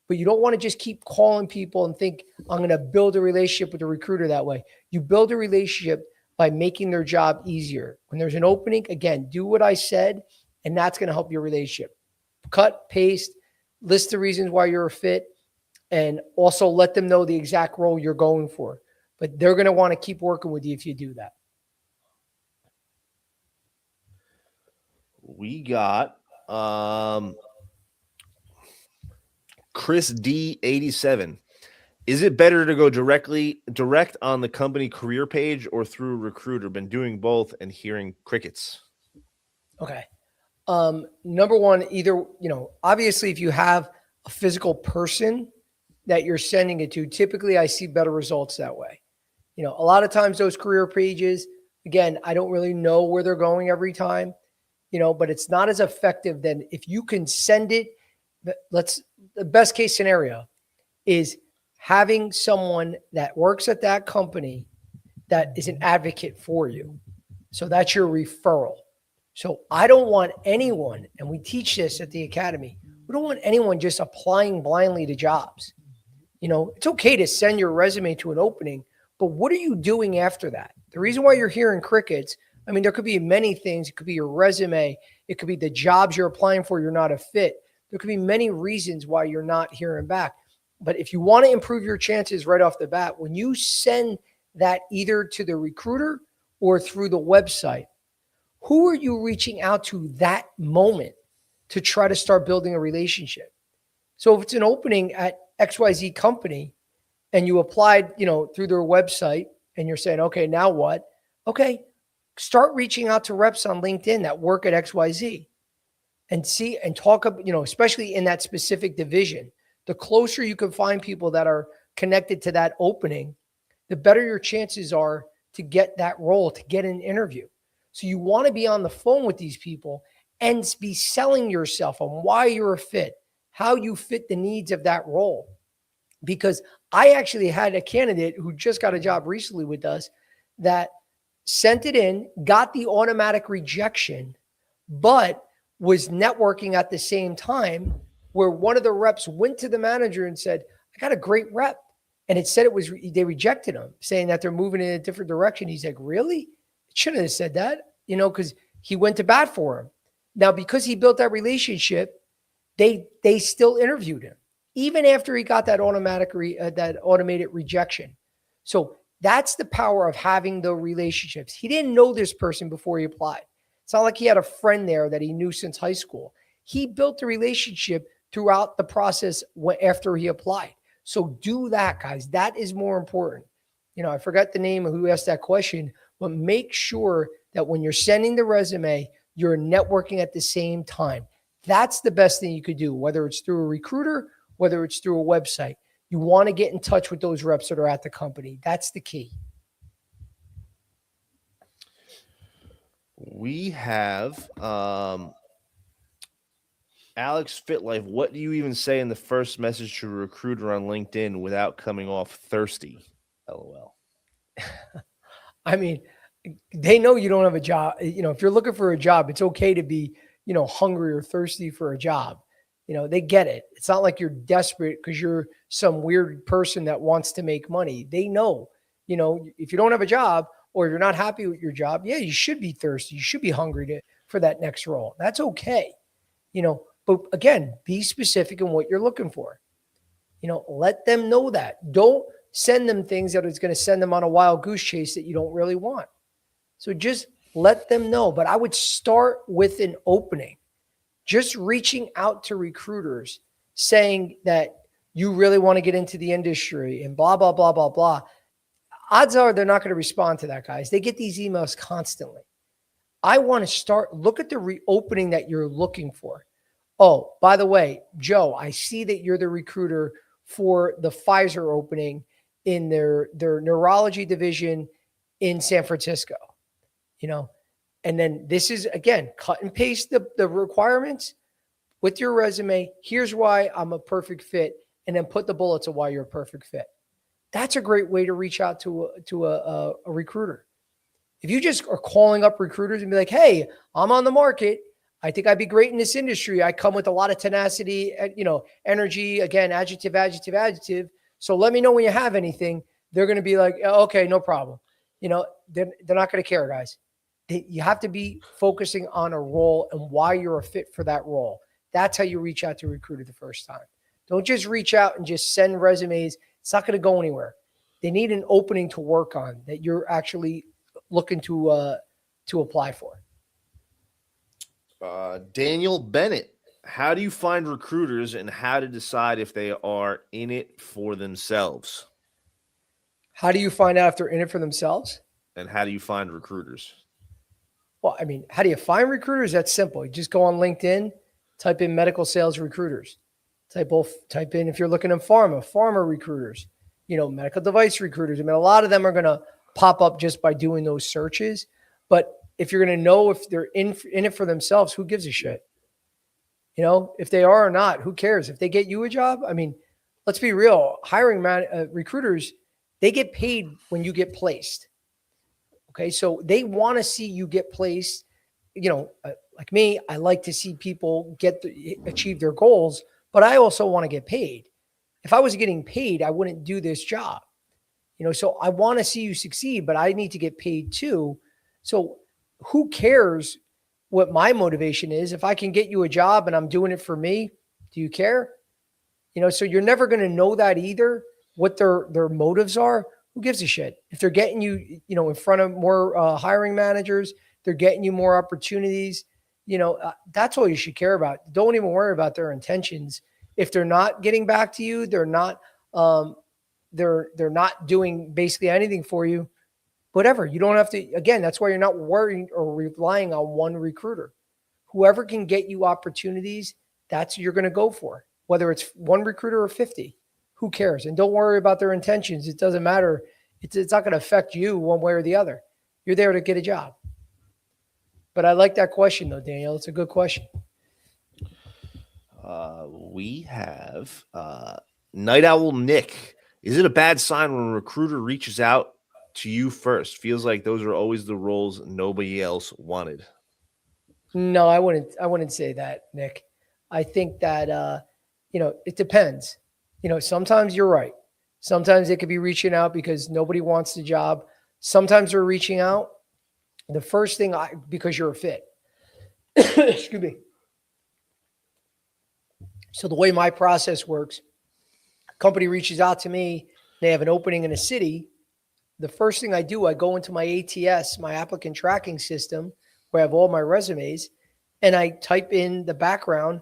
But you don't want to just keep calling people and think, I'm going to build a relationship with a recruiter that way. You build a relationship by making their job easier. When there's an opening, again, do what I said, and that's going to help your relationship. Cut, paste, list the reasons why you're a fit, and also let them know the exact role you're going for. But they're going to want to keep working with you if you do that. We got Chris D87. Is it better to go direct on the company career page or through a recruiter? Been doing both and hearing crickets. Okay. Number one, either, obviously if you have a physical person that you're sending it to, typically I see better results that way. A lot of times those career pages, again, I don't really know where they're going every time, but it's not as effective than if you can send it. The best case scenario is having someone that works at that company that is an advocate for you. So that's your referral. So I don't want anyone, and we teach this at the academy, we don't want anyone just applying blindly to jobs. It's okay to send your resume to an opening, but what are you doing after that? The reason why you're hearing crickets, there could be many things. It could be your resume. It could be the jobs you're applying for, you're not a fit. There could be many reasons why you're not hearing back. But if you want to improve your chances right off the bat, when you send that either to the recruiter or through the website, who are you reaching out to that moment to try to start building a relationship? So if it's an opening at XYZ company and you applied, through their website and you're saying, okay, now what? Okay, start reaching out to reps on LinkedIn that work at XYZ and see and talk, especially in that specific division. The closer you can find people that are connected to that opening, the better your chances are to get that role, to get an interview. So you want to be on the phone with these people and be selling yourself on why you're a fit, how you fit the needs of that role. Because I actually had a candidate who just got a job recently with us that sent it in, got the automatic rejection, but was networking at the same time, where one of the reps went to the manager and said, I got a great rep. And it said they rejected him, saying that they're moving in a different direction. He's like, really? It shouldn't have said that, because he went to bat for him. Now, because he built that relationship, they still interviewed him even after he got that that automated rejection. So that's the power of having the relationships. He didn't know this person before he applied. It's not like he had a friend there that he knew since high school. He built the relationship throughout the process after he applied. So do that, guys. That is more important. I forgot the name of who asked that question, but make sure that when you're sending the resume, you're networking at the same time. That's the best thing you could do, whether it's through a recruiter, whether it's through a website. You want to get in touch with those reps that are at the company. That's the key. We have Alex Fitlife. What do you even say in the first message to a recruiter on LinkedIn without coming off thirsty? LOL. I mean, they know you don't have a job. If you're looking for a job, it's okay to be, hungry or thirsty for a job. They get it. It's not like you're desperate because you're some weird person that wants to make money. They know, if you don't have a job or you're not happy with your job, yeah, you should be thirsty. You should be hungry for that next role. That's okay. But again, be specific in what you're looking for. Let them know that. Don't send them things that is going to send them on a wild goose chase that you don't really want. So just let them know. But I would start with an opening. Just reaching out to recruiters saying that you really want to get into the industry and blah, blah, blah, blah, blah. Odds are they're not going to respond to that, guys. They get these emails constantly. I want to look at the reopening that you're looking for. Oh, by the way, Joe, I see that you're the recruiter for the Pfizer opening in their neurology division in San Francisco. And then this is, again, cut and paste the requirements with your resume. Here's why I'm a perfect fit. And then put the bullets of why you're a perfect fit. That's a great way to reach out to a recruiter. If you just are calling up recruiters and be like, hey, I'm on the market. I think I'd be great in this industry. I come with a lot of tenacity, energy, again, adjective, adjective, adjective. So let me know when you have anything. They're going to be like, okay, no problem. They're not going to care, guys. You have to be focusing on a role and why you're a fit for that role. That's how you reach out to a recruiter the first time. Don't just reach out and just send resumes. It's not going to go anywhere. They need an opening to work on that you're actually looking to apply for. Daniel Bennett, how do you find recruiters and how to decide if they are in it for themselves? How do you find out if they're in it for themselves? And how do you find recruiters? Well, I mean, how do you find recruiters? That's simple. You just go on LinkedIn, type in medical sales recruiters. Type in, if you're looking in pharma recruiters, medical device recruiters. I mean, a lot of them are going to pop up just by doing those searches. But if you're going to know if they're in it for themselves, who gives a shit? If they are or not, who cares? If they get you a job, I mean, let's be real. Hiring recruiters, they get paid when you get placed. Okay, so they want to see you get placed. Like me, I like to see people achieve their goals, but I also want to get paid. If I was getting paid, I wouldn't do this job. So I want to see you succeed, but I need to get paid too. So who cares what my motivation is? If I can get you a job and I'm doing it for me, do you care? So you're never going to know that either, what their motives are. Who gives a shit? If they're getting you, in front of more hiring managers, they're getting you more opportunities, that's all you should care about. Don't even worry about their intentions. If they're not getting back to you, they're not doing basically anything for you. Whatever. You don't have to, again, that's why you're not worrying or relying on one recruiter. Whoever can get you opportunities, that's what you're going to go for. Whether it's one recruiter or 50, who cares? And don't worry about their intentions. It doesn't matter. It's not going to affect you one way or the other. You're there to get a job. But I like that question though, Daniel. It's a good question. We have Night Owl Nick. Is it a bad sign when a recruiter reaches out to you first? Feels like those are always the roles nobody else wanted. No, I wouldn't say that, Nick. I think that it depends. Sometimes you're right. Sometimes they could be reaching out because nobody wants the job. Sometimes they're reaching out the first thing because you're a fit. Excuse me. So the way my process works, a company reaches out to me, they have an opening in a city. The first thing I do, I go into my ATS, my applicant tracking system, where I have all my resumes, and I type in the background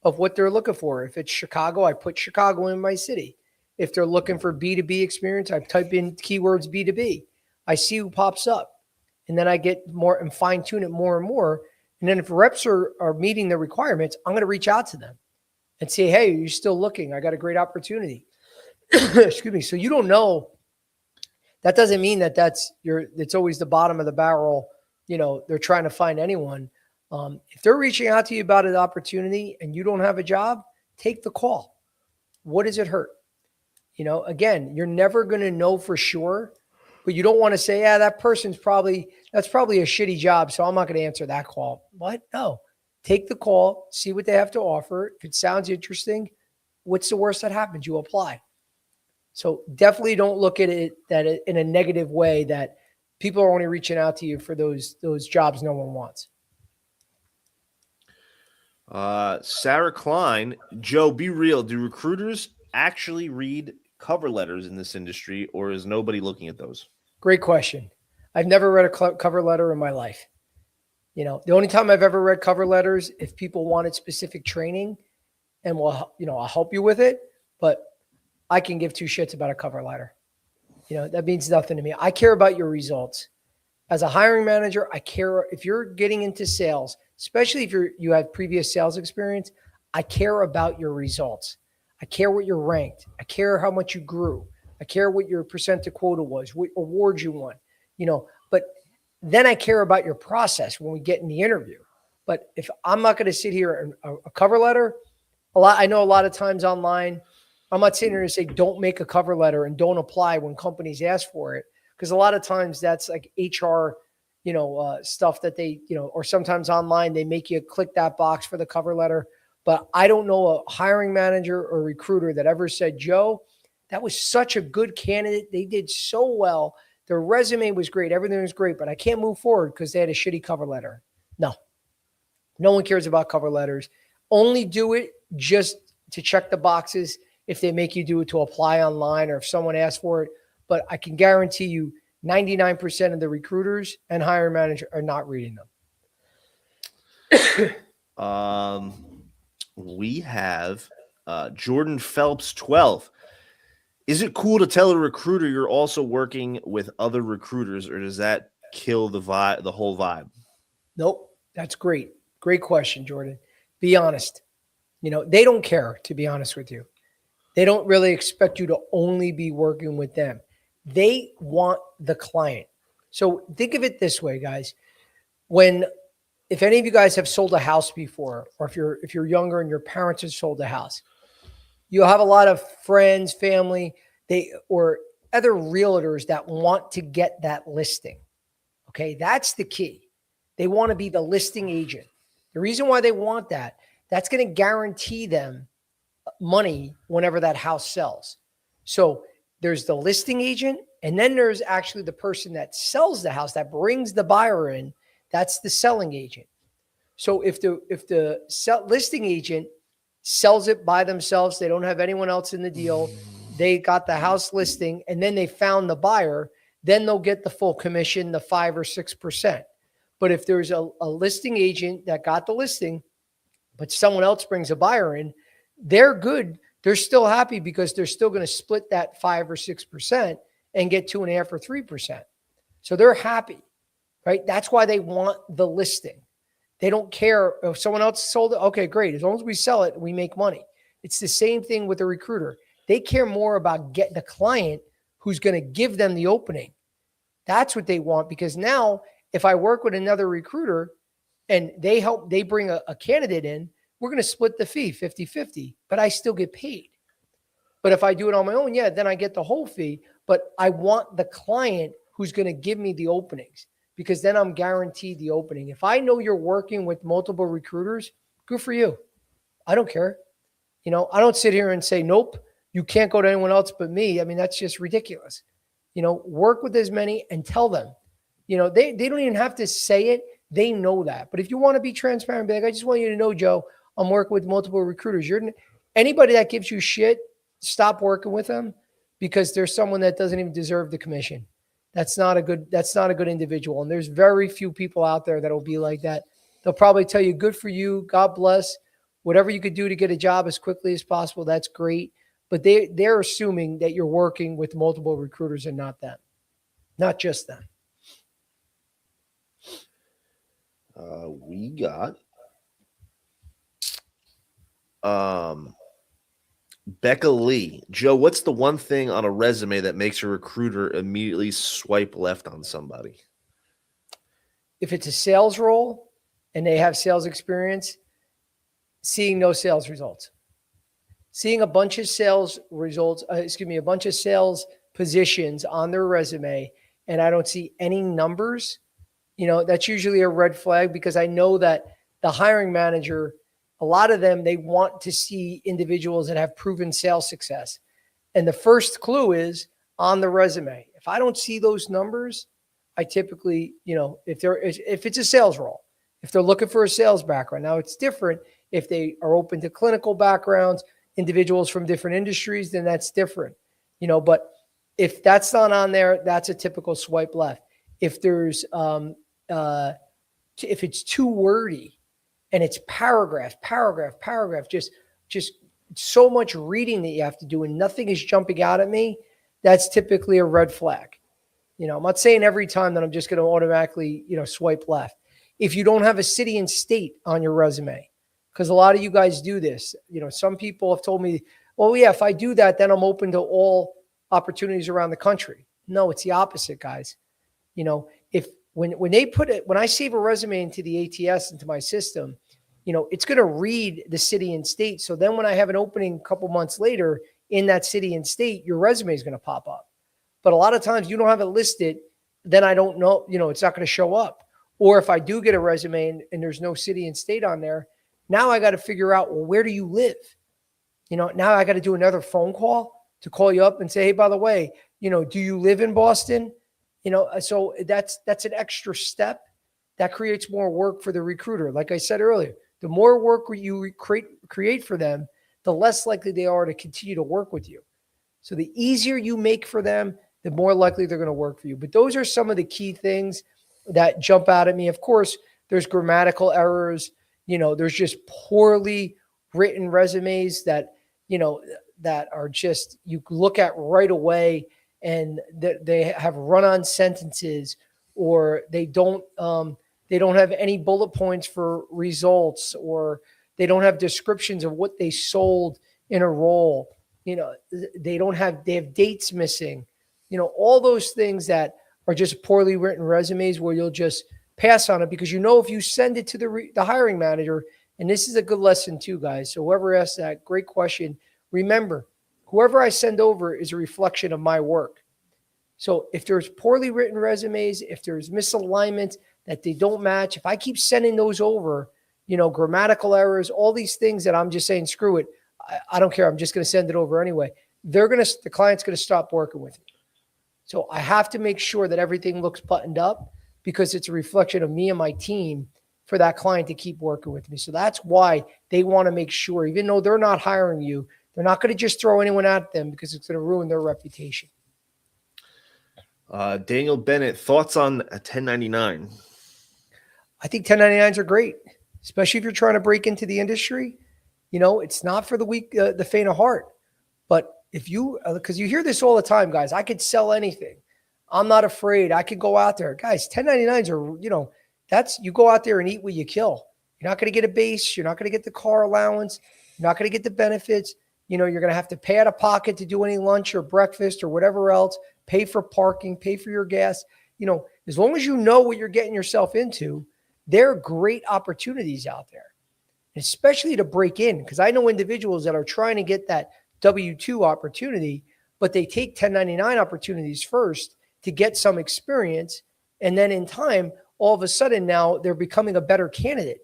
of what they're looking for. If it's Chicago, I put Chicago in my city. If they're looking for B2B experience, I type in keywords B2B. I see who pops up. And then I get more and fine tune it more and more. And then if reps are meeting the requirements, I'm going to reach out to them and say, hey, you're still looking. I got a great opportunity. Excuse me. So you don't know. That doesn't mean that it's always the bottom of the barrel. They're trying to find anyone. If they're reaching out to you about an opportunity and you don't have a job, take the call. What does it hurt? Again, you're never going to know for sure, but you don't want to say, yeah, that's probably a shitty job, so I'm not going to answer that call. What? No. Take the call, see what they have to offer. If it sounds interesting, what's the worst that happens? You apply. So definitely don't look at it in a negative way that people are only reaching out to you for those jobs no one wants. Sarah Klein, Joe, be real. Do recruiters actually read cover letters in this industry, or is nobody looking at those? Great question. I've never read a cover letter in my life. The only time I've ever read cover letters, if people wanted specific training, and I'll help you with it, but I can give two shits about a cover letter. That means nothing to me. I care about your results. As a hiring manager, I care if you're getting into sales, especially if you have previous sales experience. I care about your results. I care what you're ranked. I care how much you grew. I care what your percent to quota was, what awards you won. But then I care about your process when we get in the interview. But if I'm not going to sit here and a cover letter, I know a lot of times online, I'm not sitting here to say don't make a cover letter and don't apply when companies ask for it, because a lot of times that's like HR, stuff that they, or sometimes online they make you click that box for the cover letter. But I don't know a hiring manager or recruiter that ever said, Joe, that was such a good candidate. They did so well. Their resume was great. Everything was great, but I can't move forward because they had a shitty cover letter. No one cares about cover letters. Only do it just to check the boxes if they make you do it to apply online or if someone asks for it. But I can guarantee you 99% of the recruiters and hiring managers are not reading them. We have Jordan Phelps 12. Is it cool to tell a recruiter you're also working with other recruiters, or does that kill the vibe, the whole vibe? Nope. That's great. Great question, Jordan. Be honest. They don't care, to be honest with you. They don't really expect you to only be working with them. They want the client. So think of it this way, guys. If any of you guys have sold a house before, or if you're younger and your parents have sold a house, you'll have a lot of friends, family, or other realtors that want to get that listing. Okay, that's the key. They want to be the listing agent. The reason why they want that's going to guarantee them money whenever that house sells. So there's the listing agent, and then there's actually the person that sells the house, that brings the buyer in. That's the selling agent. So if the listing agent sells it by themselves, they don't have anyone else in the deal, they got the house listing, and then they found the buyer, then they'll get the full commission, the 5 or 6%. But if there's a listing agent that got the listing, but someone else brings a buyer in, they're good. They're still happy because they're still going to split that 5 or 6% and get 2.5 or 3%. So they're happy, right? That's why they want the listing. They don't care if someone else sold it. Okay, great. As long as we sell it, we make money. It's the same thing with a recruiter. They care more about getting the client who's going to give them the opening. That's what they want, because now if I work with another recruiter and they bring a candidate in, we're going to split the fee 50-50, but I still get paid. But if I do it on my own, yeah, then I get the whole fee. But I want the client who's going to give me the openings, because then I'm guaranteed the opening. If I know you're working with multiple recruiters, good for you. I don't care. I don't sit here and say, nope, you can't go to anyone else but me. I mean, that's just ridiculous. Work with as many and tell them. They don't even have to say it. They know that. But if you want to be transparent, be like, I just want you to know, Joe, I'm working with multiple recruiters. Anybody that gives you shit, stop working with them, because there's someone that doesn't even deserve the commission. That's not a good individual. And there's very few people out there that will be like that. They'll probably tell you, good for you, God bless. Whatever you could do to get a job as quickly as possible, that's great. But they're assuming that you're working with multiple recruiters and not them, not just them. We got Becca Lee. Joe, what's the one thing on a resume that makes a recruiter immediately swipe left on somebody? If it's a sales role and they have sales experience, seeing no sales results. Seeing a bunch of sales results, a bunch of sales positions on their resume, and I don't see any numbers, that's usually a red flag, because I know that the hiring manager, a lot of them, they want to see individuals that have proven sales success. And the first clue is on the resume. If I don't see those numbers, I typically, if it's a sales role, if they're looking for a sales background. Now it's different if they are open to clinical backgrounds, individuals from different industries, then that's different, but if that's not on there, that's a typical swipe left. If there's, if it's too wordy and it's paragraph, just so much reading that you have to do and nothing is jumping out at me, that's typically a red flag. I'm not saying every time that I'm just going to automatically, swipe left. If you don't have a city and state on your resume, because a lot of you guys do this, some people have told me, well, yeah, if I do that, then I'm open to all opportunities around the country. No, it's the opposite, guys. If when they put it, when I save a resume into the ATS, into my system, it's going to read the city and state. So then when I have an opening a couple months later in that city and state, your resume is going to pop up. But a lot of times you don't have it listed, then I don't know, it's not going to show up. Or if I do get a resume and there's no city and state on there, now I got to figure out, well, where do you live? Now I got to do another phone call to call you up and say, hey, by the way, do you live in Boston? So that's an extra step that creates more work for the recruiter. Like I said earlier, the more work you create for them, the less likely they are to continue to work with you. So the easier you make for them, the more likely they're going to work for you. But those are some of the key things that jump out at me. Of course, there's grammatical errors. There's just poorly written resumes that are just, you look at right away and they have run-on sentences, or they don't have any bullet points for results, or they don't have descriptions of what they sold in a role. They have dates missing, all those things that are just poorly written resumes where you'll just pass on it, because if you send it to the hiring manager, and this is a good lesson too, guys. So whoever asked that, great question. Remember, whoever I send over is a reflection of my work. So if there's poorly written resumes, if there's misalignment that they don't match, if I keep sending those over, grammatical errors, all these things that I'm just saying, screw it, I don't care, I'm just going to send it over anyway, the client's going to stop working with me. So I have to make sure that everything looks buttoned up, because it's a reflection of me and my team for that client to keep working with me. So that's why they want to make sure, even though they're not hiring you, they're not going to just throw anyone at them, because it's going to ruin their reputation. Daniel Bennett, thoughts on 1099? I think 1099s are great, especially if you're trying to break into the industry. It's not for the weak, the faint of heart. But if you, because you hear this all the time, guys, I could sell anything. I'm not afraid. I could go out there. Guys, 1099s are, that's, you go out there and eat what you kill. You're not going to get a base. You're not going to get the car allowance. You're not going to get the benefits. You're going to have to pay out of pocket to do any lunch or breakfast or whatever else, pay for parking, pay for your gas. As long as you know what you're getting yourself into, there are great opportunities out there, especially to break in. Because I know individuals that are trying to get that W-2 opportunity, but they take 1099 opportunities first to get some experience. And then in time, all of a sudden now they're becoming a better candidate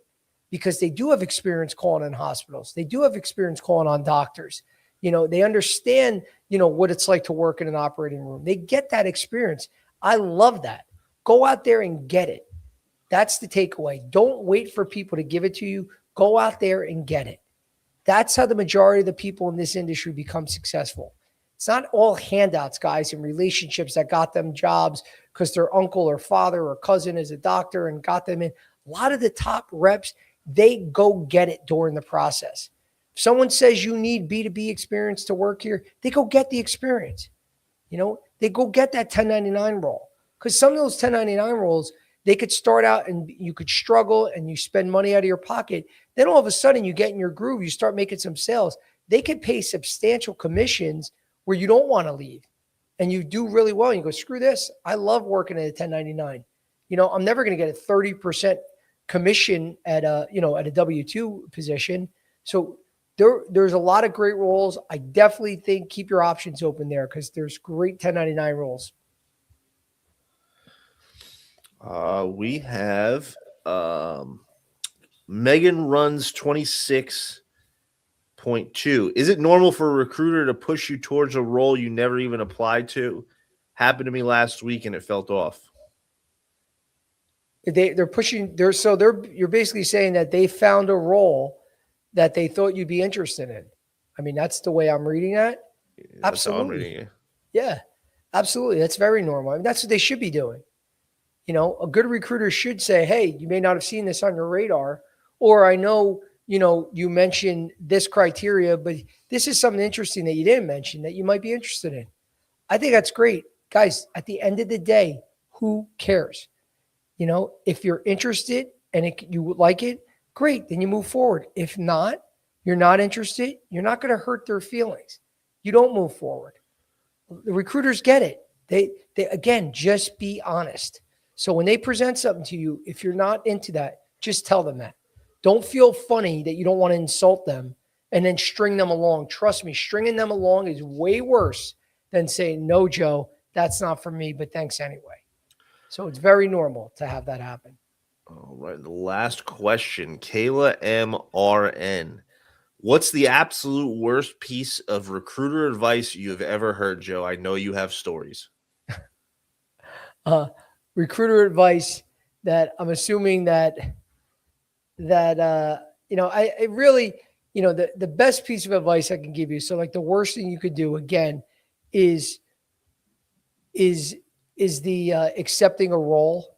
because they do have experience calling in hospitals. They do have experience calling on doctors. They understand, what it's like to work in an operating room. They get that experience. I love that. Go out there and get it. That's the takeaway. Don't wait for people to give it to you. Go out there and get it. That's how the majority of the people in this industry become successful. It's not all handouts, guys, and relationships that got them jobs because their uncle or father or cousin is a doctor and got them in. A lot of the top reps, they go get it during the process. If someone says you need B2B experience to work here, they go get the experience. They go get that 1099 role. Because some of those 1099 roles, they could start out and you could struggle and you spend money out of your pocket. Then all of a sudden you get in your groove, you start making some sales. They could pay substantial commissions where you don't want to leave. And you do really well. And you go, screw this. I love working at a 1099. I'm never going to get a 30% commission at a W-2 position. So there's a lot of great roles. I definitely think keep your options open there because there's great 1099 roles. We have Megan runs 26.2. Is it normal for a recruiter to push you towards a role you never even applied to? Happened to me last week and it felt off. They're pushing. You're basically saying that they found a role that they thought you'd be interested in. I mean, that's the way I'm reading that. That's Absolutely. how I'm reading it. Yeah, absolutely. That's very normal. I mean, that's what they should be doing. A good recruiter should say, hey, you may not have seen this on your radar, or I know, you mentioned this criteria, but this is something interesting that you didn't mention that you might be interested in. I think that's great. Guys, at the end of the day, who cares? If you're interested and you would like it, great, then you move forward. If not, you're not interested, you're not going to hurt their feelings. You don't move forward. The recruiters get it. They again, just be honest. So when they present something to you, if you're not into that, just tell them that. Don't feel funny that you don't want to insult them and then string them along. Trust me, stringing them along is way worse than saying, no, Joe, that's not for me, but thanks anyway. So it's very normal to have that happen. All right. The last question, Kayla MRN. What's the absolute worst piece of recruiter advice you have ever heard, Joe? I know you have stories. Recruiter advice that I'm assuming that the best piece of advice I can give you. So like the worst thing you could do again is the accepting a role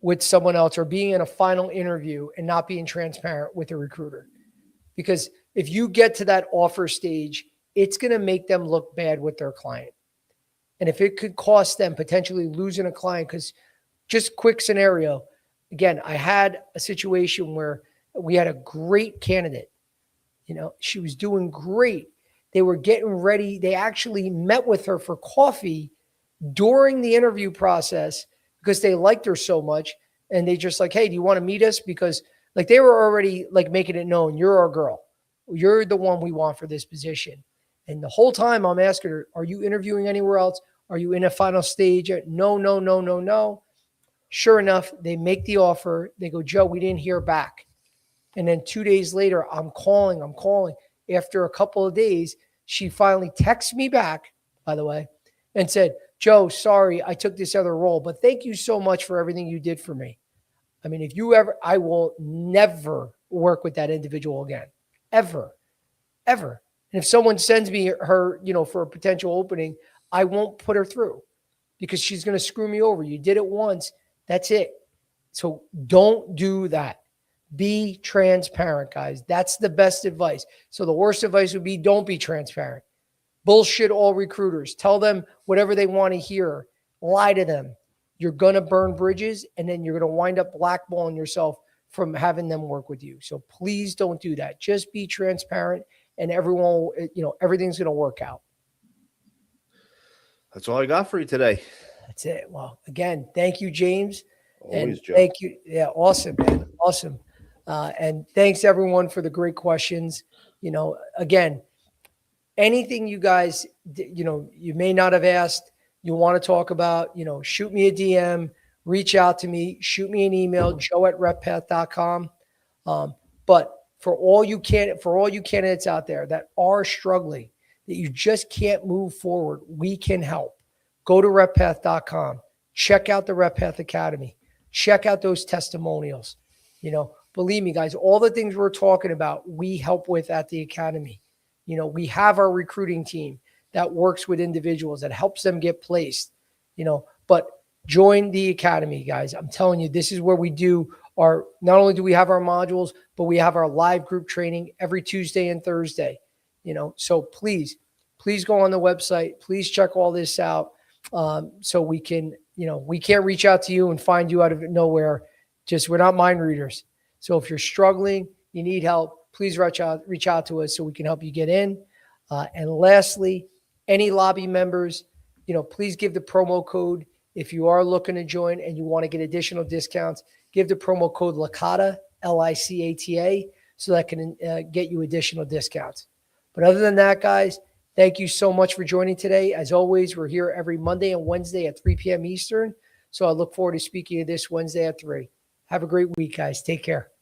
with someone else or being in a final interview and not being transparent with a recruiter. Because if you get to that offer stage, it's going to make them look bad with their client. And if it could cost them potentially losing a client, because just quick scenario, again, I had a situation where we had a great candidate. She was doing great. They were getting ready. They actually met with her for coffee during the interview process because they liked her so much. And they just like, hey, do you want to meet us? Because like they were already like making it known, you're our girl. You're the one we want for this position. And the whole time I'm asking her, are you interviewing anywhere else? Are you in a final stage? No. Sure enough, they make the offer. They go, Joe, we didn't hear back. And then 2 days later, I'm calling. After a couple of days, she finally texts me back, by the way, and said, Joe, sorry, I took this other role, but thank you so much for everything you did for me. I mean, I will never work with that individual again, ever. And if someone sends me her, for a potential opening, I won't put her through because she's going to screw me over. You did it once. That's it. So don't do that. Be transparent, guys. That's the best advice. So the worst advice would be don't be transparent. Bullshit all recruiters. Tell them whatever they want to hear. Lie to them. You're going to burn bridges, and then you're going to wind up blackballing yourself from having them work with you. So please don't do that. Just be transparent, and everyone, everything's going to work out. That's all I got for you today. That's it. Well, again, thank you, James. Always, Joe. Thank you. Yeah, awesome, man. Awesome. And thanks everyone for the great questions. Again, anything you guys, you may not have asked, you want to talk about, shoot me a DM, reach out to me, shoot me an email, joe@reppath.com. But for all you candidates out there that are struggling, that you just can't move forward, we can help. Go to RepPath.com. Check out the RepPath Academy. Check out those testimonials. Believe me, guys, all the things we're talking about, we help with at the Academy. We have our recruiting team that works with individuals, that helps them get placed, but join the Academy, guys. I'm telling you, this is where we do not only do we have our modules, but we have our live group training every Tuesday and Thursday, so please go on the website. Please check all this out. So we can, we can't reach out to you and find you out of nowhere. We're not mind readers. So if you're struggling, you need help, please reach out to us so we can help you get in. And lastly, any lobby members, please give the promo code. If you are looking to join and you want to get additional discounts, give the promo code Licata, Licata, so that can get you additional discounts. But other than that, guys, thank you so much for joining today. As always, we're here every Monday and Wednesday at 3 p.m. Eastern. So I look forward to speaking to you this Wednesday at 3. Have a great week, guys. Take care.